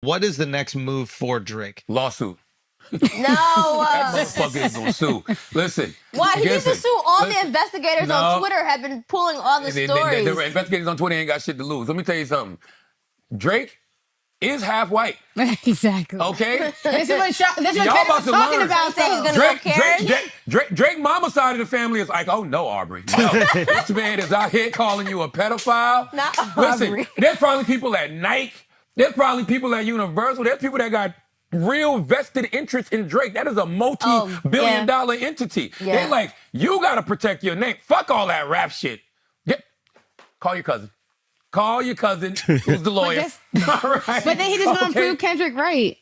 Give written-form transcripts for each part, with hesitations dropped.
What is the next move for Drake? Lawsuit. No. That motherfucker is gonna sue. Listen. Why? He needs to sue all the listen. investigators on Twitter have been pulling all the stories. The investigators on Twitter ain't got shit to lose. Let me tell you something. Drake is half white. Exactly. Okay? This is what Y'all about to talking learn. about. Say he's gonna go carry? Drake mama side of the family is like, oh no, Aubrey. No. This man is out here calling you a pedophile. Not Listen, Aubrey. there's probably people at Nike. There's probably people at Universal. There's people that got real vested interest in Drake. That is a multi-billion dollar entity. Yeah. They're like, you got to protect your name. Fuck all that rap shit. Call your cousin. Call your cousin, who's the lawyer. All right. But then he just gonna prove Kendrick right.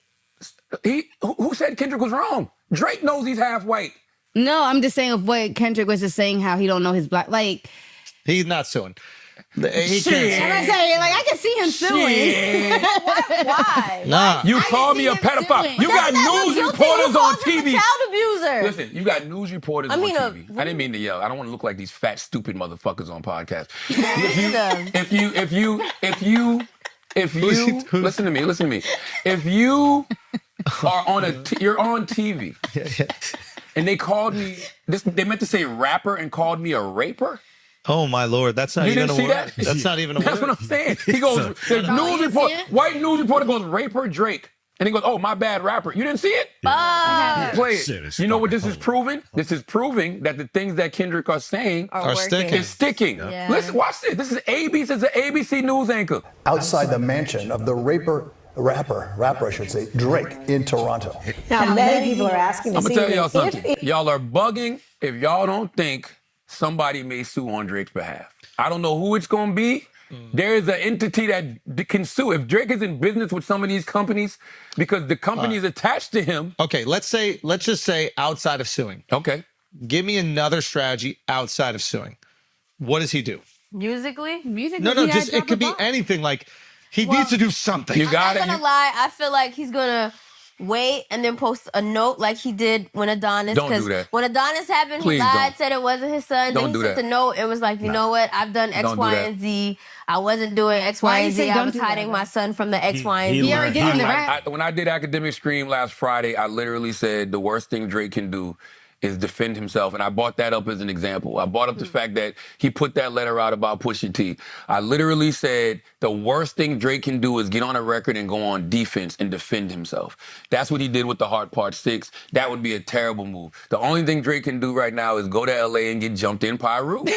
Who said Kendrick was wrong? Drake knows he's half white. No, I'm just saying of what Kendrick was just saying how he don't know his black. Like He's not suing. He Shit. I'm not saying like I can see him suing. Why? Nah. You I call can me see a him pedophile. suing. You got news reporters on TV. Child abuser. Listen, you got news reporters on TV. I didn't mean to yell. I don't want to look like these fat, stupid motherfuckers on podcasts. If you listen to me. If you are you're on TV, and they called me. They meant to say rapper and called me a raper. Oh my Lord, that's not You even didn't a see word. that? That's not even a That's word. what I'm saying. He goes, the news report, white news reporter goes, raper Drake. And he goes, oh, my bad, rapper. You didn't see it? Play it. Shit, You know what this is proving? This is proving that the things that Kendrick are saying Are sticking. is sticking. Yeah. Listen, watch this. This is ABC. It's an ABC News anchor. Outside the mansion of the rapper, I should say, Drake in Toronto. Now, many people are asking I'm this going to tell y'all evening, something. Y'all are bugging if y'all don't think somebody may sue on Drake's behalf. I don't know who it's going to be. There is an entity that can sue. If Drake is in business with some of these companies, because the company is attached to him. Okay, let's just say outside of suing. Okay. Give me another strategy outside of suing. What does he do? Musically? No, just it could be anything. Like he needs to do something. You got I'm it. not gonna lie. I feel like he's gonna wait and then post a note like he did when Adonis. Don't do that. When Adonis happened, Please he lied, don't. said it wasn't his son. Don't Then do he sent that. the note and was like, you know what? I've done X, Don't do Y, that. and Z. I wasn't doing X, Y, Why and you say Z. I don't was do that? hiding my son from the X, Y, and he Z. He already did in the rap. When I did Academic Scream last Friday, I literally said the worst thing Drake can do is defend himself. And I brought that up as an example. I brought up the fact that he put that letter out about Pusha T. I literally said the worst thing Drake can do is get on a record and go on defense and defend himself. That's what he did with The Heart Part 6. That would be a terrible move. The only thing Drake can do right now is go to LA and get jumped in Pyru.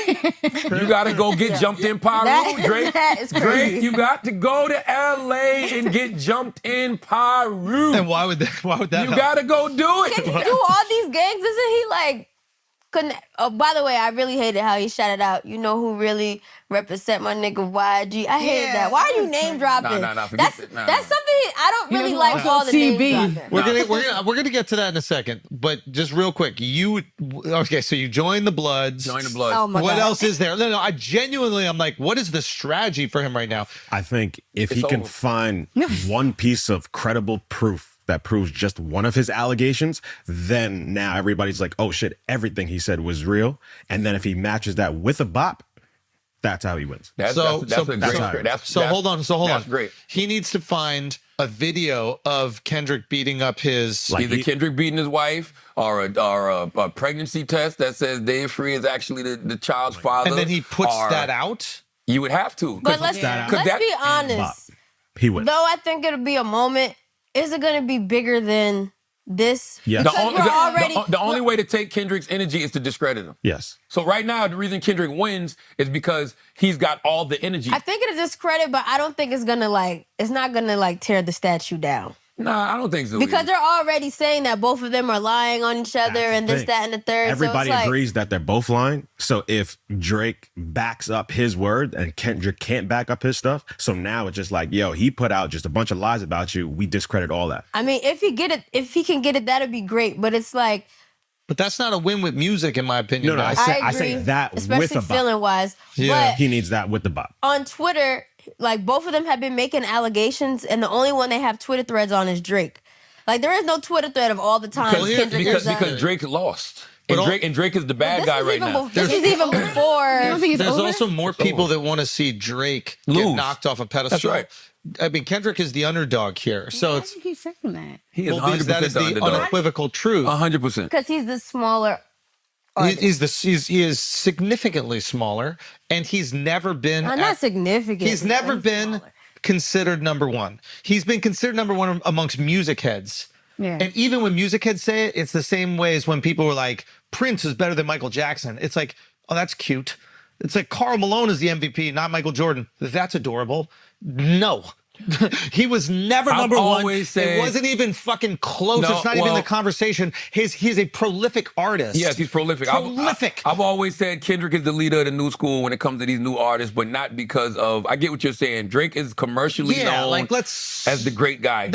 You got to go get jumped in Pyru, Drake. That is crazy. Drake, you got to go to LA and get jumped in Pyru. And why would that You help? got to go do it. Can he do all these gangs? Isn't he like? Couldn't. Oh, by the way, I really hated how he shouted out. You know who really represent my nigga YG? I hated that. Why are you name dropping? Nah, forget That's it. Nah, that's something I don't really who like. also All the CB? name dropping. We're gonna get to that in a second, but just real quick, so you join the Bloods. Join the Bloods. Oh my What God. else is there? No, I'm like, what is the strategy for him right now? I think if It's he can over. find one piece of credible proof that proves just one of his allegations, then now everybody's like, oh shit, everything he said was real. And then if he matches that with a bop, that's how he wins. That's So- a so- great so- strategy. Hold on. That's great. He needs to find a video of Kendrick beating up his. Like- Either Kendrick beating his wife or a pregnancy test that says Dave Free is actually the child's father. and then he puts or- that out. You would have to. But let's that- be Bop. honest. He wins. Though I think it'll be a moment. Is it going to be bigger than this? Yes. The Because only, we're already. the only way to take Kendrick's energy is to discredit him. Yes. So right now, the reason Kendrick wins is because he's got all the energy. I think it'll discredit, but I don't think it's gonna it's not gonna tear the statue down. Nah, I don't think so. Because either. they're already saying that both of them are lying on each other That's and the this, thing. that, and the third. Everybody so it's agrees that they're both lying. So if Drake backs up his word and Kendrick can't back up his stuff, so now it's just like, yo, he put out just a bunch of lies about you. We discredit all that. I mean, if he can get it, that'd be great. But it's like, But that's not a win with music, in my opinion. No, guys. I say agree, that with especially a bop. feeling wise. Yeah. But He needs that with the bop. on Twitter, like both of them have been making allegations, and the only one they have Twitter threads on is Drake. Like there is no Twitter thread of all the times Because- Kendrick has done. because Drake lost. And Drake is the bad guy right now. This is even before. I don't think it's There's over. also more people that want to see Drake get Lose. knocked off a pedestal. That's right. I mean, Kendrick is the underdog here, so Why it's do you keep saying that? He is because 100% that is the the underdog. unequivocal truth. 100%. Because he's the smaller He is significantly smaller, and he's never been. not significant. He's never been considered number one. He's been considered number one amongst music heads. Yeah. And even when music heads say it, it's the same way as when people were like, Prince is better than Michael Jackson. It's like, oh, that's cute. It's like Karl Malone is the MVP, not Michael Jordan. That's adorable. No. He was never number one. It wasn't even fucking close. No, it's not even well- the conversation. He's a prolific artist. Yes, he's prolific. Prolific. I've always said Kendrick is the leader of the new school when it comes to these new artists, but not because of. I get what you're saying. Drake is commercially known as the great guy.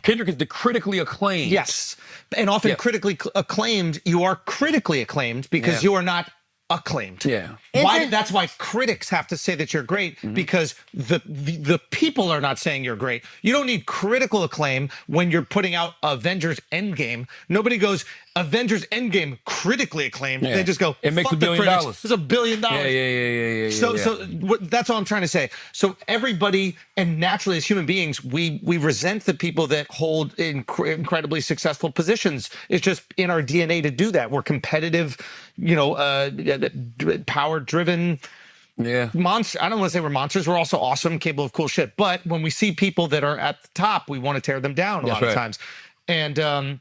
Kendrick is the critically acclaimed. Yes, and often critically acclaimed. You are critically acclaimed because you are not acclaimed. Yeah. That's why critics have to say that you're great, because the people are not saying you're great. You don't need critical acclaim when you're putting out Avengers Endgame. Nobody goes Avengers Endgame critically acclaimed. Yeah. They just go, It makes "Fuck $1 the billion. critics. It's $1 billion. Yeah. So that's all I'm trying to say. So everybody, and naturally as human beings, we resent the people that hold incredibly successful positions. It's just in our DNA to do that. We're competitive, power-driven. Yeah. Monster. I don't want to say we're monsters. We're also awesome, capable of cool shit. But when we see people that are at the top, we want to tear them down a lot of times. And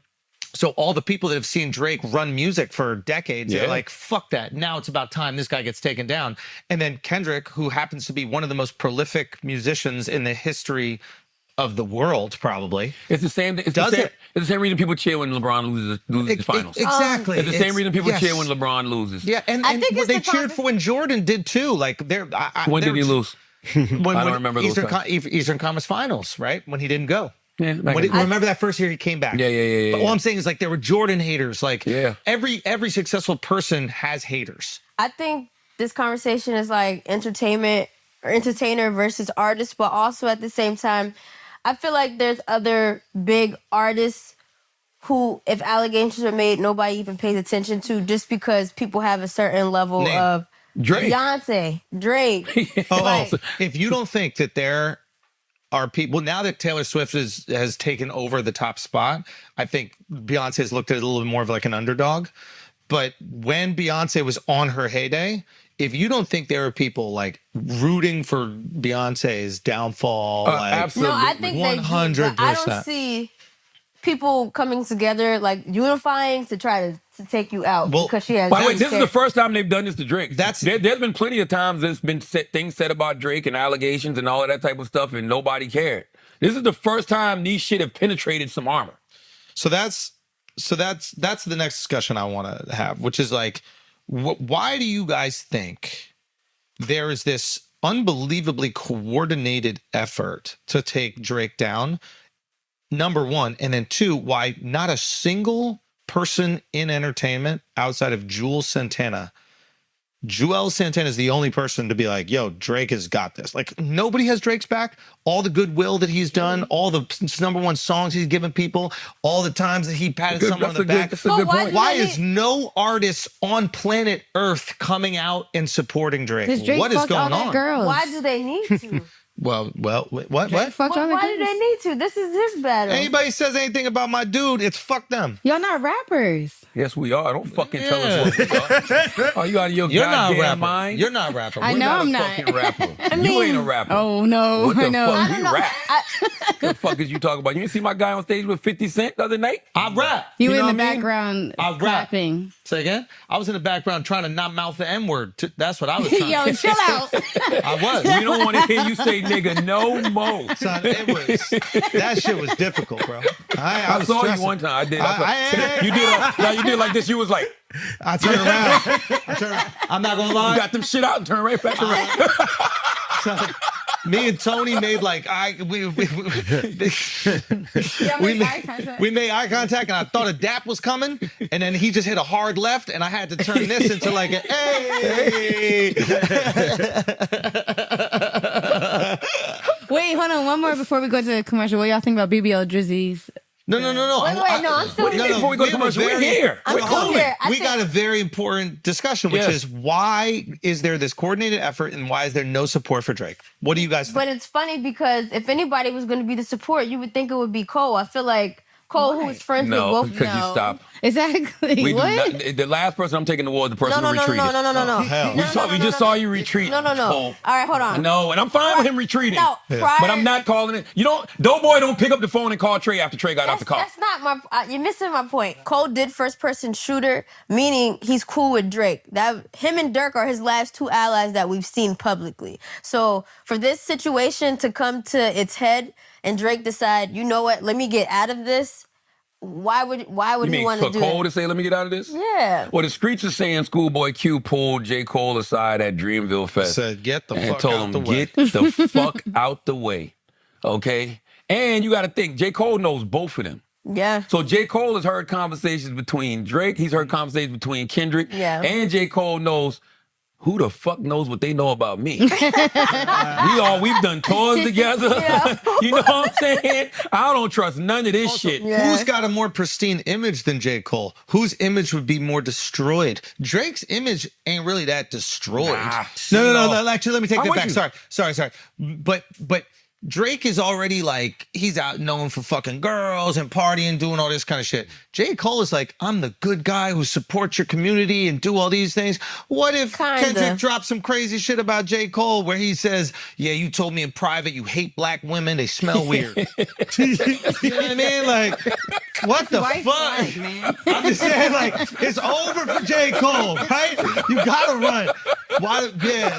so all the people that have seen Drake run music for decades, they're like, fuck that. Now it's about time this guy gets taken down. And then Kendrick, who happens to be one of the most prolific musicians in the history of the world, probably. It's the same. It's the same reason people cheer when LeBron loses the finals. Exactly. It's the same reason people cheer when LeBron loses. Yeah, and they cheered for when Jordan did too. Like when did he lose? I don't remember those Eastern Conference Finals, right? When he didn't go. Yeah, remember that first year he came back. Yeah. But all I'm saying is, like, there were Jordan haters. Like, every successful person has haters. I think this conversation is like entertainment or entertainer versus artist, but also at the same time, I feel like there's other big artists who, if allegations are made, nobody even pays attention to, just because people have a certain level of Drake. Beyonce, Drake. If you don't think that there are people, now that Taylor Swift has taken over the top spot, I think Beyonce has looked at it a little bit more of like an underdog. But when Beyonce was on her heyday, if you don't think there are people like rooting for Beyonce's downfall, absolutely. No, I think 100%. they do, but I don't see people coming together, like unifying to try to take you out because she has. By the way, this is the first time they've done this to Drake. There's been plenty of times there's been things said about Drake and allegations and all of that type of stuff, and nobody cared. This is the first time these shit have penetrated some armor. So that's the next discussion I want to have, which is like, why do you guys think there is this unbelievably coordinated effort to take Drake down? Number one, and then two, why not a single person in entertainment outside of Juelz Santana is the only person to be like, yo, Drake has got this. Like, nobody has Drake's back. All the goodwill that he's done, all the number one songs he's given people, all the times that he patted someone on the back. That's a good point. Why is no artist on planet Earth coming out and supporting Drake? Drake What is fucked going all the on? girls. Why do they need to? What? Drake fucked all the Why do girls. they need to? This is his battle. Anybody says anything about my dude, it's fuck them. Y'all not rappers. Yes, we are. Don't fucking tell us what we are. Oh, you out of your You're not a goddamn rapper. mind? You're not a rapper. I We're know not I'm a not. fucking rapper. You mean- ain't a rapper. Oh no, What the I know. fuck? We rap. What the fuck is you talking about? You didn't see my guy on stage with 50 Cent the other night? I rap. You know in the what I mean? background I rap. clapping. Say again? I was in the background trying to not mouth the N-word. That's what I was trying Yo, to chill out. I was. We don't want to hear you say nigga no more. Son, that shit was difficult, bro. I was saw stressing. you one time. I did. I- You did like this. You was like, I turned around. I'm not gonna you lie. got them shit out and turn right back around. Son, me and Tony made like we made eye contact, and I thought a dap was coming, and then he just hit a hard left, and I had to turn this into like a hey. Wait, hold on. One more before we go to the commercial. What y'all think about BBL Drizzy's No. Wait, no, I'm still What do you mean before we go to commercial? We're here. I'm We're still cool. here. I We think- got a very important discussion, which Yes. is why is there this coordinated effort and why is there no support for Drake? What do you guys think? But it's funny because if anybody was going to be the support, you would think it would be Cole. I feel like Cole, who was friends No, with both. because you stopped. Exactly. We do what? not, the last person I'm taking the war is the person No, who no, retreated. no. hell. We just saw you retreat. No. Cole. All right, hold on. No, and I'm fine with him retreating. No, prior, But I'm not calling it. You don't. Doughboy don't pick up the phone and call Trey after Trey got out the car. That's not my. You're missing my point. Cole did first person shooter, meaning he's cool with Drake. That him and Dirk are his last two allies that we've seen publicly. So for this situation to come to its head and Drake decide, you know what, let me get out of this. Why would You he mean want for to do Cole that? to say, "Let me get out of this"? Yeah. Well, the streets are saying Schoolboy Q pulled J. Cole aside at Dreamville Fest Said, get the and fuck told out him, the way. "Get the fuck out the way." Okay, and you got to think, J. Cole knows both of them. Yeah. So J. Cole has heard conversations between Drake. He's heard conversations between Kendrick. Yeah. And J. Cole knows who the fuck knows what they know about me. We've done tours together. Yeah. You know what I'm saying? I don't trust none of this shit. Yeah. Who's got a more pristine image than J. Cole? Whose image would be more destroyed? Drake's image ain't really that destroyed. Nah, No. Actually, let me take I'm that with back. you. Sorry. But Drake is already like, he's out known for fucking girls and partying, doing all this kind of shit. J. Cole is like, I'm the good guy who supports your community and do all these things. What if Kinda. Kendrick drops some crazy shit about J. Cole where he says, yeah, you told me in private you hate black women, they smell weird. You know what I mean? Like, what the fuck? man. I'm just saying, like, it's over for J. Cole, right? You gotta run. Why? Yeah.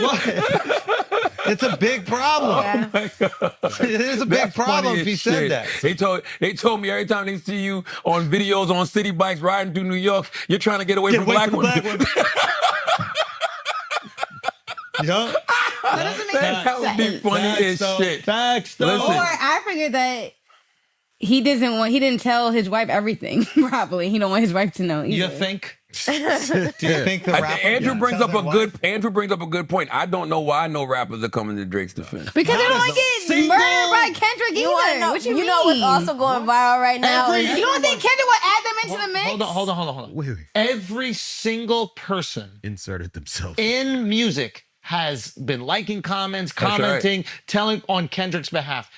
What? It's a big problem. It is a big That's problem funny if he as said shit. that. They told me every time they see you on videos on city bikes riding through New York, you're trying to get away from black women. Yup. That doesn't make That would be sense. funny as shit. Facts, though. Listen. Or I figured that he didn't tell his wife everything. Probably he don't want his wife to know either. You think? Do you think the rapper? Andrew brings up tell a their good. wife? Andrew brings up a good point. I don't know why no rappers are coming to Drake's defense. Because they don't Not want as to a get single- murdered by Kendrick You wanna either. know? What you You mean? know what's also going viral right now? Every- is- You don't think Kendrick would add them into the mix? Hold on. Wait. Every single person Inserted themselves. in music has been liking comments, That's right. commenting, telling on Kendrick's behalf.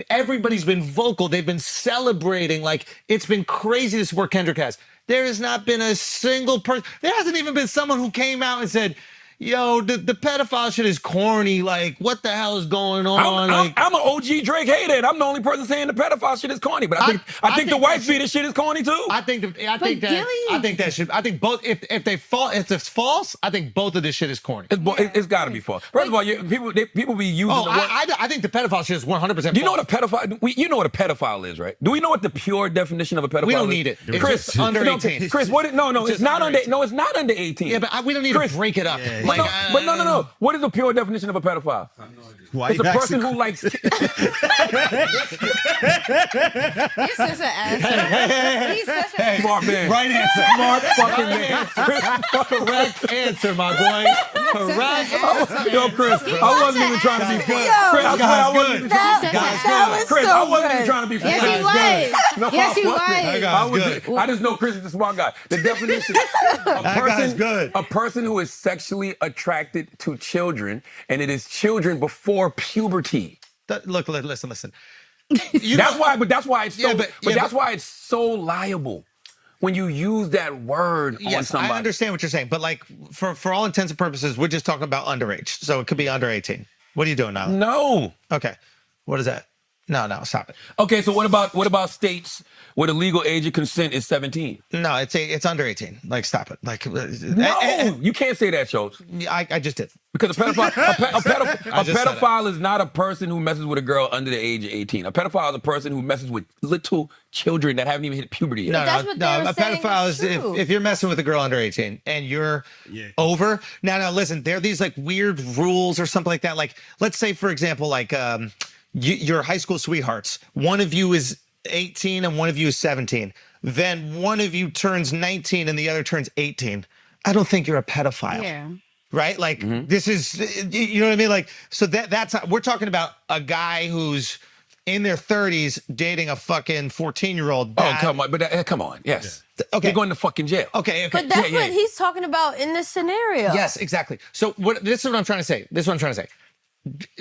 Everybody's been vocal. They've been celebrating. Like, it's been crazy to support Kendrick has. There has not been a single person. There hasn't even been someone who came out and said, yo, the pedophile shit is corny. Like, what the hell is going on? I'm an OG Drake hater. And I'm the only person saying the pedophile shit is corny. But I think the think wife that beater shit is corny too. I think both. If it's false, I think both of this shit is corny. It's got to be false. First of all, people be using Oh, the word. I think the pedophile shit is 100%. Do you know what a pedophile? You know what a pedophile is, right? Do we know what the pure definition of a pedophile is? We don't need it. It's Chris, just under 18. Chris, what? No, It's it's just not under under. No, it's not under 18. Yeah, but we don't need Chris, to break it up. But no. What is the pure definition of a pedophile? Why It's a you person asking- who likes. He's such an asshole. He's such an Smart man. Right answer. Smart fucking man. Correct answer, my boy. Correct. Yo, Chris, I wasn't even trying to be funny. Yo, Chris, I swear I wasn't even That was Chris, so I wasn't good. even trying to be funny. Yes, he was. No, Yes, he I wasn't. was. That guy's good. I just know Chris is a smart guy. The definition: guy's good. a person who is sexually attracted to children, and it is children before puberty. Look, listen. That's why it's so. Yeah, but- That's why it's so liable when you use that word on Yes, somebody. I understand what you're saying, but like for all intents and purposes, we're just talking about underage, so it could be under 18. What are you doing now? No. Okay, what is that? No, stop it. Okay, so what about states where the legal age of consent is 17? No, it's under 18. Like, stop it. Like, No, you can't say that, Schulz. I just did. Because a I just said pedophile is not a person who messes with a girl under the age of 18. A pedophile is a person who messes with little children that haven't even hit puberty yet. That's what they were a saying pedophile was is true. if you're messing with a girl under 18 and you're over. Now, listen, there are these like weird rules or something like that. Like, let's say, for example, like your high school sweethearts. One of you is 18 and one of you is 17. Then one of you turns 19 and the other turns 18. I don't think you're a pedophile. Yeah. Right? Like, this is, you know what I mean? Like, so that's, we're talking about a guy who's in their 30s dating a fucking 14-year-old. Oh, come on. But come on. Yes. Okay. You're going to fucking jail. Okay. But that's what he's talking about in this scenario. Yes, exactly. So this is what I'm trying to say.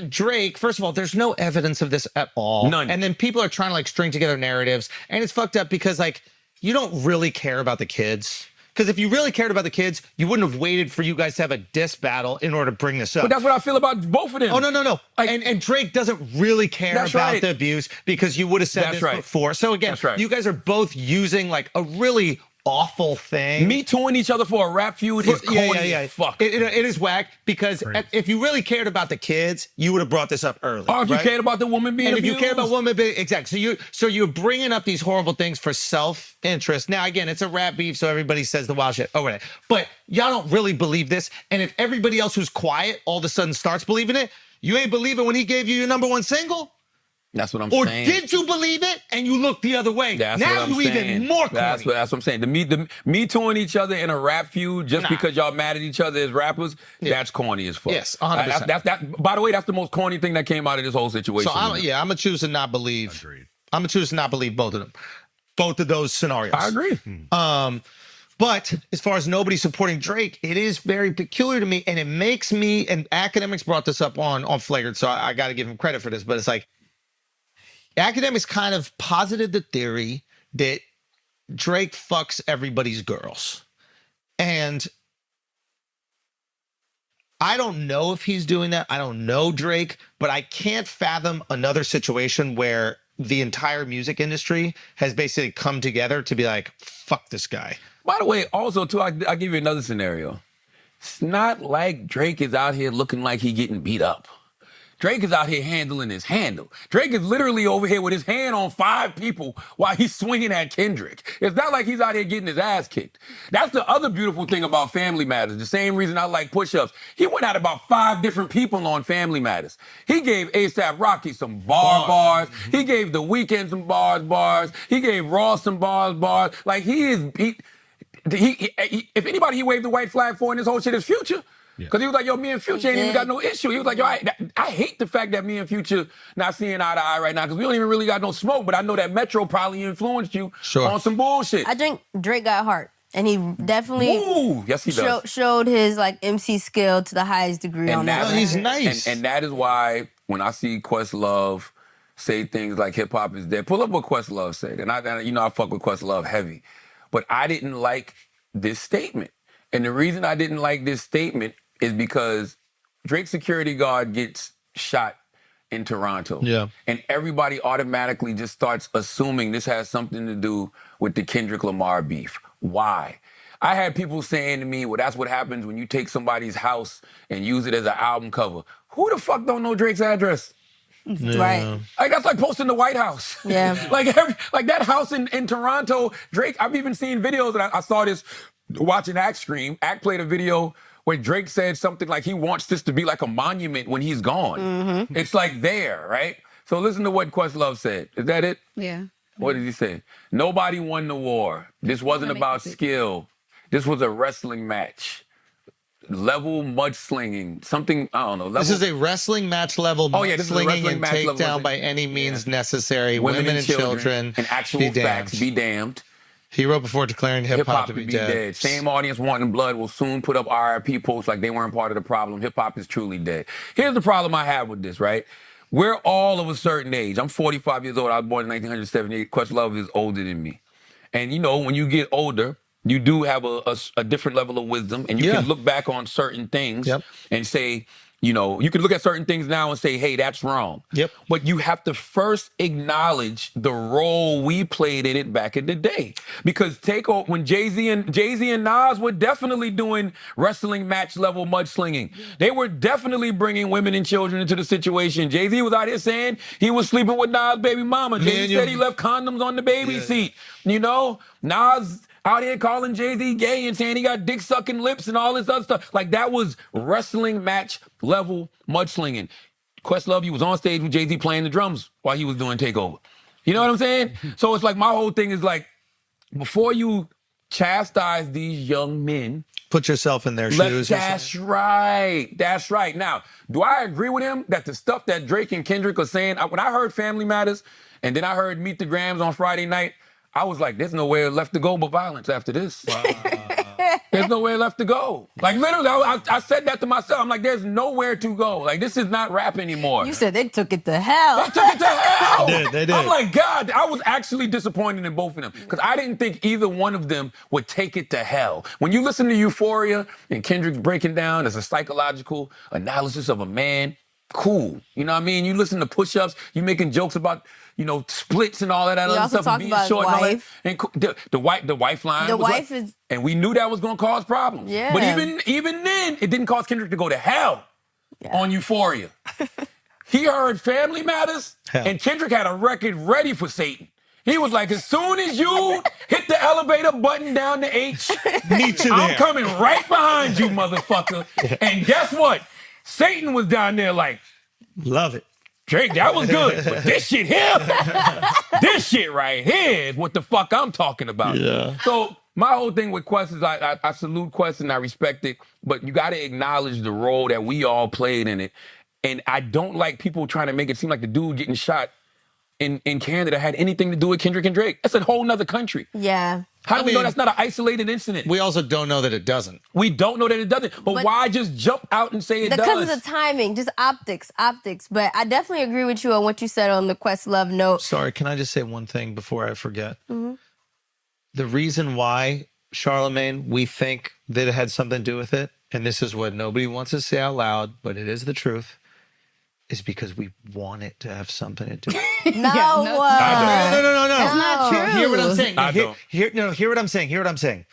Drake, first of all, there's no evidence of this at all. None. And then people are trying to like string together narratives. And it's fucked up because like you don't really care about the kids. Because if you really cared about the kids, you wouldn't have waited for you guys to have a diss battle in order to bring this up. But that's what I feel about both of them. Oh, no. Like, and Drake doesn't really care That's about right. the abuse because you would have said That's this right. before. So again, That's right. you guys are both using like a really awful thing. Me tooing each other for a rap feud is corny as fuck. It is whack because if you really cared about the kids, you would have brought this up early. Or if you right? cared about the woman being and abused. if you care about women being exactly, so you're bringing up these horrible things for self-interest. Now again, it's a rap beef, so everybody says the wild shit. Oh, whatever. But y'all don't really believe this. And if everybody else who's quiet all of a sudden starts believing it, you ain't believe it when he gave you your #1 single. That's what I'm Or saying. did you believe it and you looked the other way? That's now what I'm you saying. even more corny. That's what I'm saying. The me tooing each other in a rap feud just because y'all mad at each other as rappers, that's corny as fuck. Yes, 100%. That, by the way, that's the most corny thing that came out of this whole situation. So I'm gonna choose to not believe. I'm gonna choose to not believe both of them, both of those scenarios. I agree. But as far as nobody supporting Drake, it is very peculiar to me, and it makes me. And academics brought this up on Flagrant, so I got to give him credit for this. But it's like academics kind of posited the theory that Drake fucks everybody's girls, and I don't know if he's doing that. I don't know Drake, but I can't fathom another situation where the entire music industry has basically come together to be like, fuck this guy. By the way, also, too, I'll give you another scenario. It's not like Drake is out here looking like he getting beat up. Drake is out here handling his handle. Drake is literally over here with his hand on 5 people while he's swinging at Kendrick. It's not like he's out here getting his ass kicked. That's the other beautiful thing about Family Matters. The same reason I like push-ups. He went at about 5 different people on Family Matters. He gave A$AP Rocky some bars. He gave The Weeknd some bars. He gave Ross some bars. Like if anybody he waved the white flag for in this whole shit is Future. Because he was like, yo, me and Future ain't even got no issue. He was like, yo, I hate the fact that me and Future not seeing eye to eye right now because we don't even really got no smoke, but I know that Metro probably influenced you on some bullshit. I think Drake got heart, and he definitely yes, he does. showed his like MC skill to the highest degree on that. He's nice. And that is why when I see Questlove say things like hip hop is dead, pull up what Questlove said. And I fuck with Questlove heavy. But I didn't like this statement. And the reason I didn't like this statement is because Drake's security guard gets shot in Toronto. Yeah. And everybody automatically just starts assuming this has something to do with the Kendrick Lamar beef. Why? I had people saying to me, well, that's what happens when you take somebody's house and use it as an album cover. Who the fuck don't know Drake's address? Right. Like that's like posting the White House. Yeah. like that house in Toronto, Drake, I've even seen videos, and I saw this watching Act Stream. Act played a video where Drake said something like he wants this to be like a monument when he's gone. Mm-hmm. It's like there, right? So listen to what Questlove said. Is that it? Yeah. What did he say? Nobody won the war. This wasn't about skill. This was a wrestling match. Level mudslinging. Something, I don't know. This is a wrestling match level this is a mudslinging wrestling and match level takedown by any means necessary. Women and children and actual be damned. facts be damned. He wrote before declaring hip-hop to be dead. Same audience wanting blood will soon put up RIP posts like they weren't part of the problem. Hip-hop is truly dead. Here's the problem I have with this, right? We're all of a certain age. I'm 45 years old. I was born in 1978. Questlove is older than me. And, when you get older, you do have a different level of wisdom, and you can look back on certain things and say, you can look at certain things now and say, hey, that's wrong. Yep. But you have to first acknowledge the role we played in it back in the day. Because when Jay-Z and Nas were definitely doing wrestling match level mudslinging. They were definitely bringing women and children into the situation. Jay-Z was out here saying he was sleeping with Nas' baby mama. Jay-Z said he left condoms on the baby seat. Nas out here calling Jay-Z gay and saying he got dick-sucking lips and all this other stuff. Like, that was wrestling match level mudslinging. Questlove, he was on stage with Jay-Z playing the drums while he was doing Takeover. You know what I'm saying? So it's like my whole thing is like, before you chastise these young men put yourself in their shoes. That's right. That's right. Now, do I agree with him that the stuff that Drake and Kendrick are saying, when I heard Family Matters and then I heard Meet the Grams on Friday night, I was like, there's nowhere left to go but violence after this. Wow. There's nowhere left to go. Like, literally, I said that to myself. I'm like, there's nowhere to go. Like, this is not rap anymore. You said they took it to hell. They took it to hell. They did. I'm like, God, I was actually disappointed in both of them because I didn't think either one of them would take it to hell. When you listen to Euphoria and Kendrick's breaking down as a psychological analysis of a man, cool. You know what I mean? You listen to Push-Ups, you making jokes about, splits and all that other also stuff. talked Being about his short wife. And all that. And the wife line. The was wife like, is... And we knew that was going to cause problems. Yeah. But even then, it didn't cause Kendrick to go to hell on Euphoria. He heard Family Matters, and Kendrick had a record ready for Satan. He was like, as soon as you hit the elevator button down to H, I'm coming right behind you, motherfucker. And guess what? Satan was down there like, love it. Drake, that was good. But this shit here, this shit right here is what the fuck I'm talking about. Yeah. So my whole thing with Quest is I salute Quest and I respect it, but you got to acknowledge the role that we all played in it. And I don't like people trying to make it seem like the dude getting shot in Canada had anything to do with Kendrick and Drake. That's a whole nother country. Yeah. How do we know that's not an isolated incident? We also don't know that it doesn't. We don't know that it doesn't. But why just jump out and say it does? Because of the timing, just optics. But I definitely agree with you on what you said on the Questlove note. Sorry, can I just say one thing before I forget? Mm-hmm. The reason why, Charlamagne, we think that it had something to do with it, and this is what nobody wants to say out loud, but it is the truth, is because we want it to have something to do with it. No. No. That's not true. Hear what I'm saying. I don't. Hear what I'm saying. Hear what I'm saying.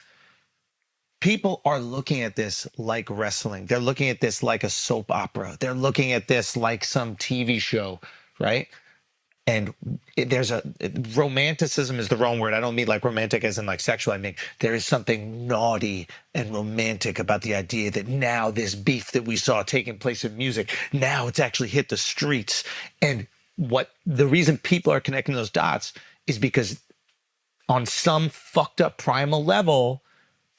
People are looking at this like wrestling. They're looking at this like a soap opera. They're looking at this like some TV show, right? And romanticism is the wrong word. I don't mean like romantic as in like sexual. I mean, there is something naughty and romantic about the idea that now this beef that we saw taking place in music, now it's actually hit the streets. And the reason people are connecting those dots is because on some fucked up primal level,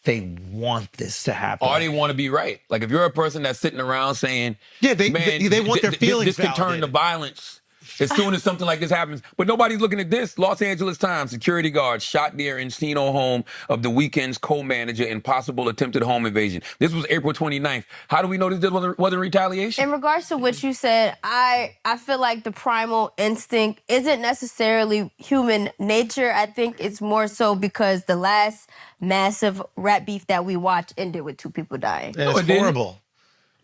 they want this to happen. Or they want to be right. Like if you're a person that's sitting around saying, yeah, they want their feelings this could turn to violence as soon as something like this happens. But nobody's looking at this. Los Angeles Times, security guards shot near Encino home of the Weeknd's co-manager in possible attempted home invasion. This was April 29th. How do we know this wasn't retaliation? In regards to what you said, I feel like the primal instinct isn't necessarily human nature. I think it's more so because the last massive rap beef that we watched ended with 2 people dying. And it's horrible.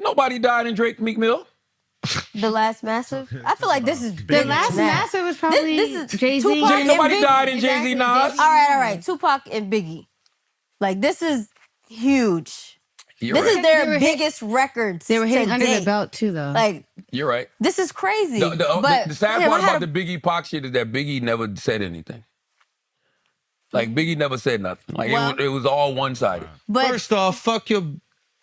Nobody died in Drake Meek Mill. The last massive? I feel like this is The big last now. massive was probably This is Jay-Z. Tupac and Nobody Biggie. died in Jay-Z Nas. All right. Tupac and Biggie. Like, this is huge. You're This right. is their They were biggest records. They were hitting to under date. the belt too, though. Like, You're right. this is crazy. The sad damn, part I had about the Biggie Pac shit is that Biggie never said anything. Like Biggie never said nothing. Like it was all one-sided. But First off, fuck your.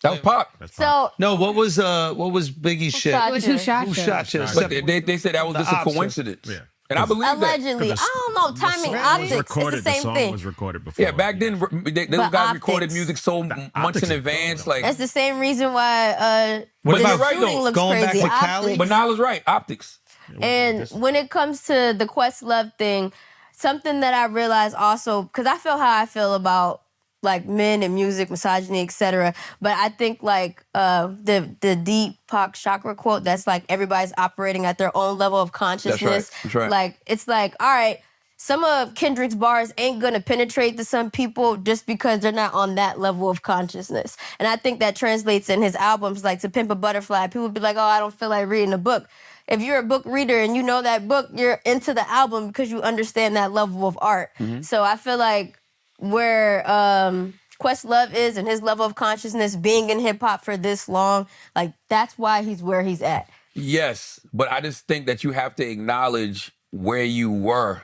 That was Pac. so No, what was Biggie's shit? shot it was you? Who Shot Who You? shot you? But they said that was just a opposite. coincidence. Yeah. And I believe that. Allegedly. I don't know. Timing, optics, it's the same song thing. was recorded before. Yeah, back then, those But guys recorded optics. music so months optics in is advance. dope, Like, That's the same reason why What the about shooting looks going back crazy. to Cali? Optics. but Nala's right. Optics. And when it comes to the Questlove thing, something that I realized also, because I feel how I feel about like men and music, misogyny, etc. But I think like the Deepak Chakra quote, that's like everybody's operating at their own level of consciousness. That's right. Like it's like, all right, some of Kendrick's bars ain't gonna penetrate to some people just because they're not on that level of consciousness. And I think that translates in his albums, like To Pimp a Butterfly. People be like, oh, I don't feel like reading a book. If you're a book reader and you know that book, you're into the album because you understand that level of art. So I feel like where Questlove is and his level of consciousness being in hip hop for this long, like that's why he's where he's at. Yes, but I just think that you have to acknowledge where you were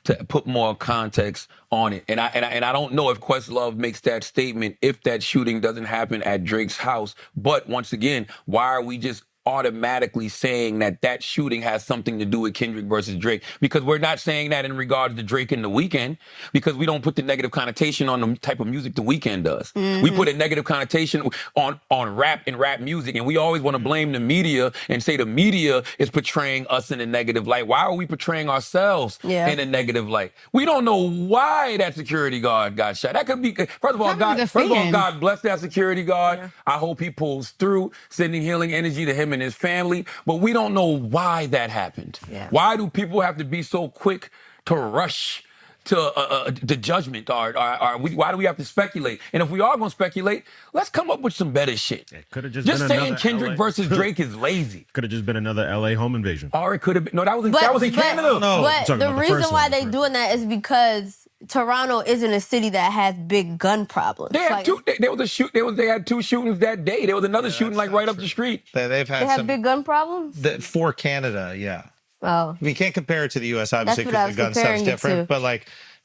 to put more context on it. And I don't know if Questlove makes that statement if that shooting doesn't happen at Drake's house. But once again, why are we just automatically saying that that shooting has something to do with Kendrick versus Drake, because we're not saying that in regards to Drake and The Weeknd, because we don't put the negative connotation on the type of music The Weeknd does. We put a negative connotation on rap and rap music, and we always want to blame the media and say the media is portraying us in a negative light. Why are we portraying ourselves in a negative light? We don't know why that security guard got shot. That could be, first of all, God bless that security guard. Yeah. I hope he pulls through, sending healing energy to him and his family. But we don't know why that happened. Yeah. Why do people have to be so quick to rush to the judgment? Why do we have to speculate? And if we are going to speculate, let's come up with some better shit. It could have just been saying Kendrick versus Drake is lazy. Could have just been another LA home invasion. Or it could have been. No, that was in Canada. No, but the reason why they doing that is because Toronto isn't a city that has big gun problems. They had they had 2 shootings that day. There was another shooting like right up the street. They have big gun problems? For Canada, yeah. Oh. We can't compare it to the U.S. obviously because the gun stuff's different.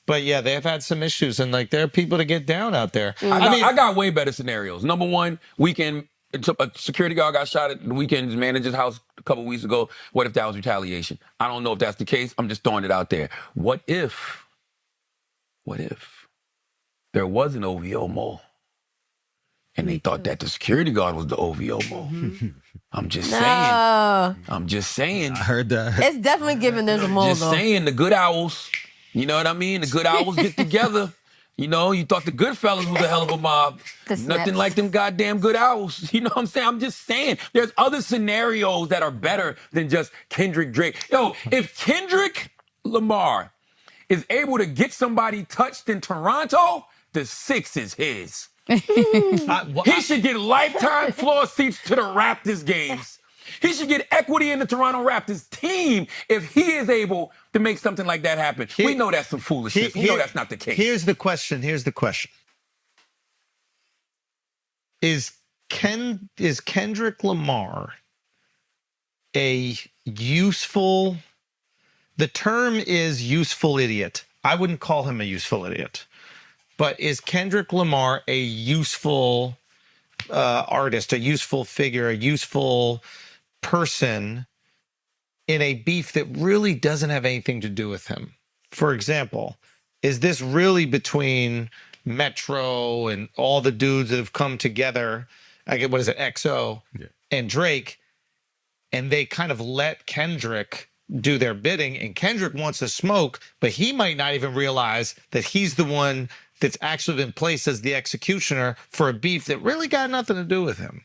But yeah, they've had some issues, and like there are people to get down out there. I got way better scenarios. Number one, Weeknd, a security guard got shot at the Weeknd's manager's house a couple weeks ago. What if that was retaliation? I don't know if that's the case. I'm just throwing it out there. What if there was an OVO mole and they thought that the security guard was the OVO mole? I'm just saying. I heard that. It's definitely given there's a mole, Just saying, the good owls, you know what I mean? The good owls get together. You know, you thought the Goodfellas was a hell of a mob. Nothing like them goddamn good owls. You know what I'm saying? I'm just saying. There's other scenarios that are better than just Kendrick Drake. Yo, if Kendrick Lamar is able to get somebody touched in Toronto, the 6 is his. He should get lifetime floor seats to the Raptors games. He should get equity in the Toronto Raptors team if he is able to make something like that happen. We know that's some foolishness. We know that's not the case. Here's the question. Is Kendrick Lamar a useful... The term is useful idiot. I wouldn't call him a useful idiot. But is Kendrick Lamar a useful artist, a useful figure, a useful person in a beef that really doesn't have anything to do with him? For example, is this really between Metro and all the dudes that have come together, what is it, XO, and Drake, and they kind of let Kendrick do their bidding, and Kendrick wants to smoke, but he might not even realize that he's the one that's actually been placed as the executioner for a beef that really got nothing to do with him.